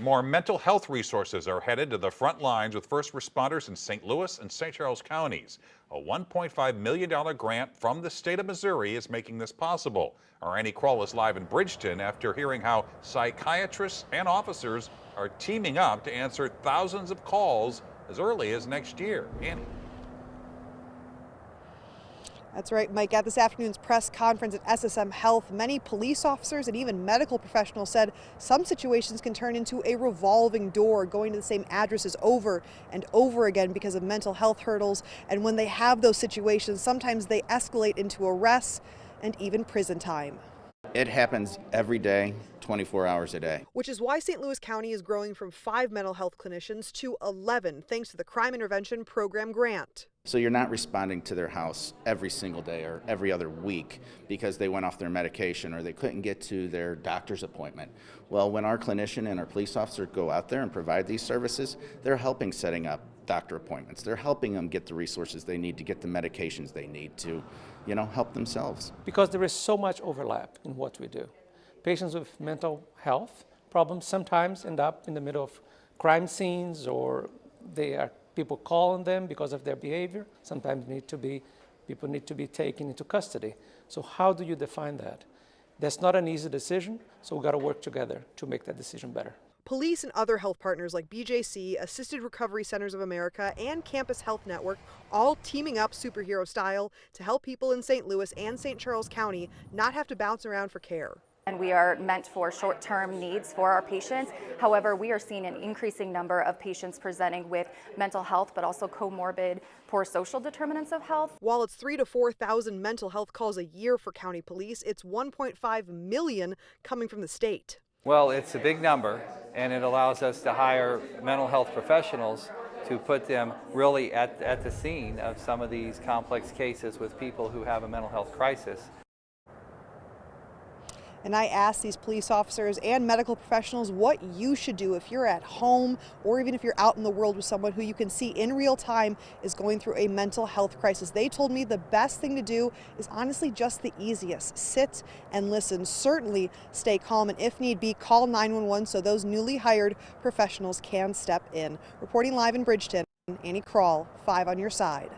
More mental health resources are headed to the front lines with first responders in St. Louis and St. Charles counties. A $1.5 million grant from the state of Missouri is making this possible. Our Annie Kroll is live in Bridgeton after hearing how psychiatrists and officers are teaming up to answer thousands of calls as early as next year. Annie. That's right, Mike. At this afternoon's press conference at SSM Health, many police officers and even medical professionals said some situations can turn into a revolving door, going to the same addresses over and over again because of mental health hurdles. And when they have those situations, sometimes they escalate into arrests and even prison time. It happens every day, 24 hours a day. Which is why St. Louis County is growing from 5 mental health clinicians to 11, thanks to the Crime Intervention Program grant. So you're not responding to their house every single day or every other week because they went off their medication or they couldn't get to their doctor's appointment. Well, when our clinician and our police officer go out there and provide these services, they're helping setting up doctor appointments. They're helping them get the resources they need to get the medications they need to, help themselves. Because there is so much overlap in what we do. Patients with mental health problems sometimes end up in the middle of crime scenes, or people calling them because of their behavior. Sometimes people need to be taken into custody. So how do you define that? That's not an easy decision, so we've got to work together to make that decision better. Police and other health partners like BJC, Assisted Recovery Centers of America, and Campus Health Network all teaming up superhero style to help people in St. Louis and St. Charles County not have to bounce around for care. And we are meant for short-term needs for our patients. However, we are seeing an increasing number of patients presenting with mental health, but also comorbid poor social determinants of health. While it's 3,000 to 4,000 mental health calls a year for county police, it's 1.5 million coming from the state. Well, it's a big number, and it allows us to hire mental health professionals to put them really at the scene of some of these complex cases with people who have a mental health crisis. And I asked these police officers and medical professionals what you should do if you're at home or even if you're out in the world with someone who you can see in real time is going through a mental health crisis. They told me the best thing to do is honestly just the easiest. Sit and listen. Certainly stay calm, and if need be, call 911 so those newly hired professionals can step in. Reporting live in Bridgeton, Annie Kroll, 5 on your side.